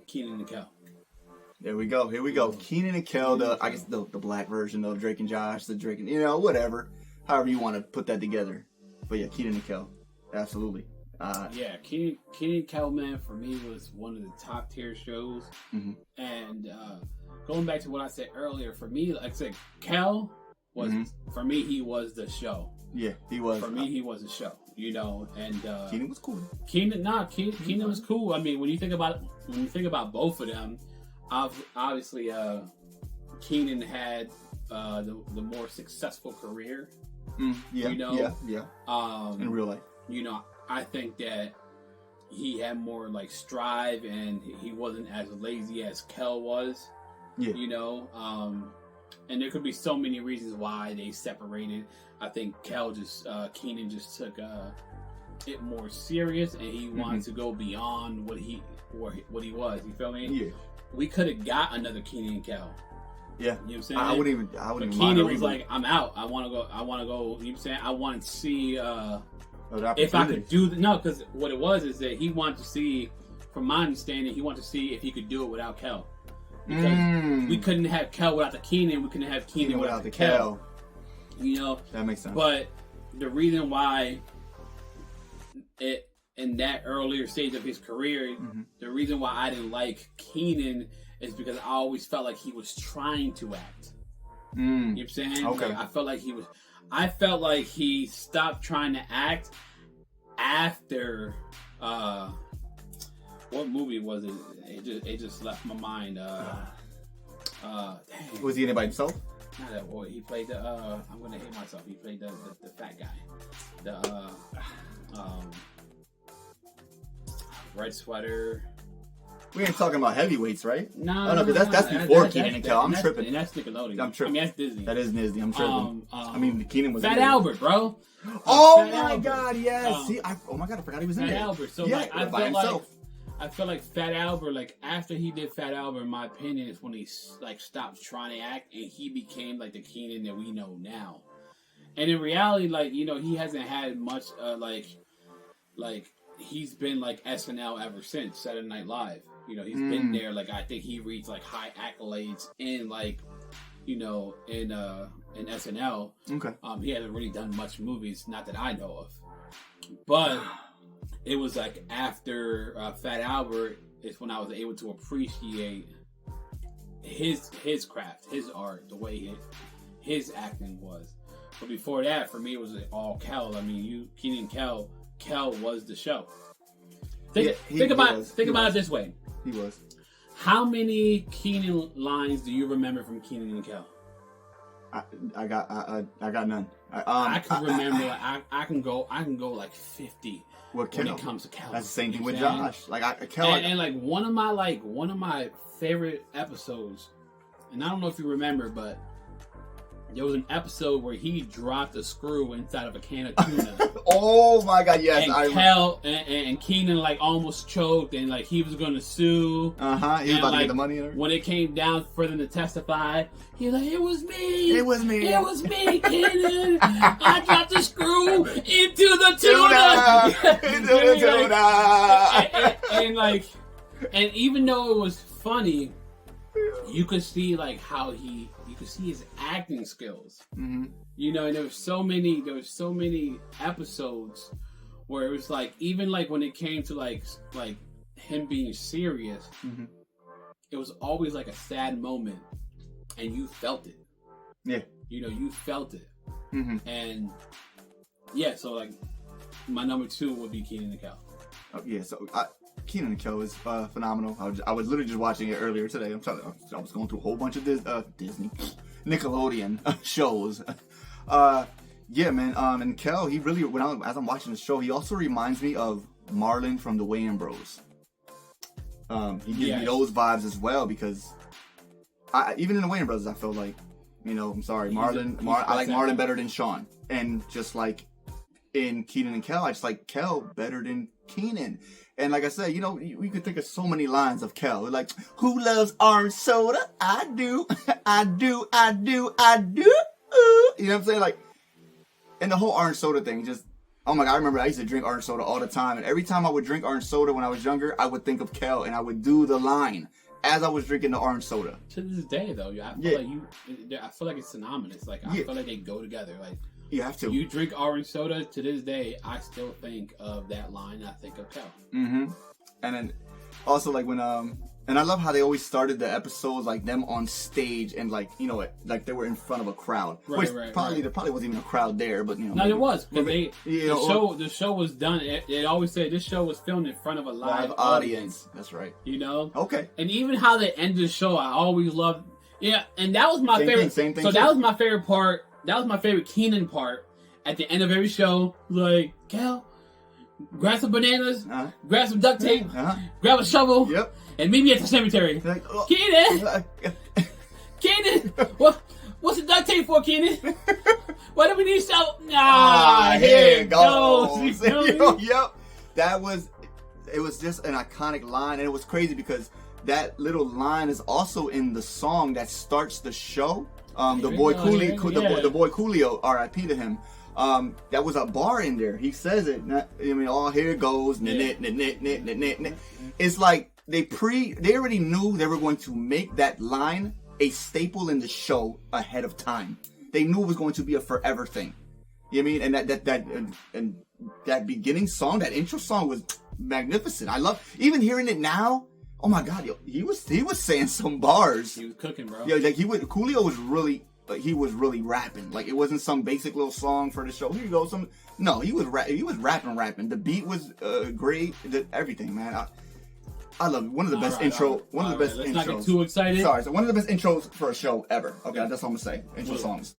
Kenan and Kel. There we go. Here we go. Kenan and Kel, I guess the black version of Drake and Josh, the Drake and, whatever. However you want to put that together. But yeah, Kenan and Kel. Absolutely. Kenan and Kel, man, for me was one of the top tier shows. Mm-hmm. And going back to what I said earlier, for me, like I said, Kel was, for me, he was the show. Yeah, he was. For me, he was the show, and Kenan was cool. Kenan was cool. I mean, when you think about both of them, obviously, Kenan had the more successful career. Yeah. In real life, I think that he had more like strive, and he wasn't as lazy as Kel was. Yeah. And there could be so many reasons why they separated. I think Kenan just took it more serious, and he wanted to go beyond what he was. You feel me? Yeah. We could have got another Kenan and Kel. Yeah. You know what I'm saying? I wouldn't even Kenan was like, I'm out. I want to go. You know what I'm saying? I want to see if I could do because what it was is that he wanted to see, from my understanding, he wanted to see if he could do it without Kel. Because we couldn't have Kel without the Kenan. We couldn't have Kenan without the Kel. That makes sense. But the reason why in that earlier stage of his career, the reason why I didn't like Kenan is because I always felt like he was trying to act. You know what I'm saying? Okay. Like, I felt like he stopped trying to act after what movie was it? It just left my mind. Dang. Was he in it by himself? Not that boy. He played the. I'm gonna hate myself. He played the fat guy. The red sweater. We ain't talking about heavyweights, right? No, no, because that's before Kenan and Kel. I'm tripping. And that's Nickelodeon. I'm tripping. I mean, that's Disney. That is Disney. I'm tripping. Kenan was Fat in it. Albert, bro. Oh Fat my Albert. God, yes. oh my God, I forgot he was in Fat it. Albert. So yeah, I feel like Fat Albert, like after he did Fat Albert, in my opinion, is when he like stopped trying to act and he became like the Kenan that we know now. And in reality, like he hasn't had much like he's been like SNL ever since Saturday Night Live. He's been there. Like I think he reached like high accolades in like in SNL. Okay. He hasn't really done much movies, not that I know of. But it was like after Fat Albert is when I was able to appreciate his craft, his art, the way his acting was. But before that, for me, it was all Kel. I mean, Kenan and Kel was the show. Think about it this way. He was. How many Kenan lines do you remember from Kenan and Kel? I got none. I can remember. I can go like 50 when it comes to Kel. That's the same thing with Josh. Like Kel, and like one of my favorite episodes, and I don't know if you remember, but there was an episode where he dropped a screw inside of a can of tuna. Oh my God, yes. And Kel and Kenan like almost choked, and like he was going to sue. He was about to get the money. When it came down for them to testify, he was like, "It was me. It was me, Kenan. I dropped the screw into the tuna. Into the tuna." And even though it was funny, you could see like how you could see his acting skills. And there was so many episodes where it was like, even like when it came to like him being serious, it was always like a sad moment, and you felt it. Yeah, you felt it. And yeah, so like my number 2 would be Kenan and Kel. Oh, yeah, so Kenan and Kel is phenomenal. I was literally just watching it earlier today. I was going through a whole bunch of Disney, Nickelodeon shows. Yeah, man. And Kel, he really, as I'm watching the show, he also reminds me of Marlon from the Wayans Bros. He gives me those vibes as well, because even in the Wayans Brothers, I feel like, I'm sorry, I like Marlon better than Sean, and just like in Kenan and Kel, I just like Kel better than Kenan. And like I said, you could think of so many lines of Kel. Like, who loves orange soda? I do. I do. You know what I'm saying? Like, and the whole orange soda thing, just, Oh my god, I remember I used to drink orange soda all the time, and every time I would drink orange soda when I was younger, I would think of Kel, and I would do the line as I was drinking the orange soda. To this day, though, I feel like it's synonymous. Like I feel like they go together. Like you have to. You drink orange soda. To this day, I still think of that line. I think of Kel. Mm-hmm. And then also like when and I love how they always started the episodes like them on stage and like like they were in front of a crowd. Right, there probably wasn't even a crowd there, but No, there was because the show was done. It always said this show was filmed in front of a live audience. That's right. Okay. And even how they ended the show, I always loved. Yeah, and that was my favorite. Same thing. So that was my favorite part. That was my favorite Kenan part. At the end of every show, like Kel, grab some bananas, grab some duct tape, grab a shovel, and meet me at the cemetery. Like, Kenan! Kenan! What's the duct tape for, Kenan? What do we need shovel? Here it goes. Yep. It was just an iconic line, and it was crazy because that little line is also in the song that starts the show. The boy Coolio, R.I.P. to him. That was a bar in there. He says it. Here it goes. It's like they already knew they were going to make that line a staple in the show ahead of time. They knew it was going to be a forever thing. You know what I mean? And that beginning song, that intro song was magnificent. I love even hearing it now. Oh my God, he was saying some bars. He was cooking, bro. Yeah, like Coolio was really. Like he was really rapping. Like it wasn't some basic little song for the show. Here you go. No, he was rapping. The beat was great. Everything, man. I love it. One of the best intros. Let's not get too excited. Sorry. So one of the best intros for a show ever. Okay, that's all I'm gonna say. Intro songs.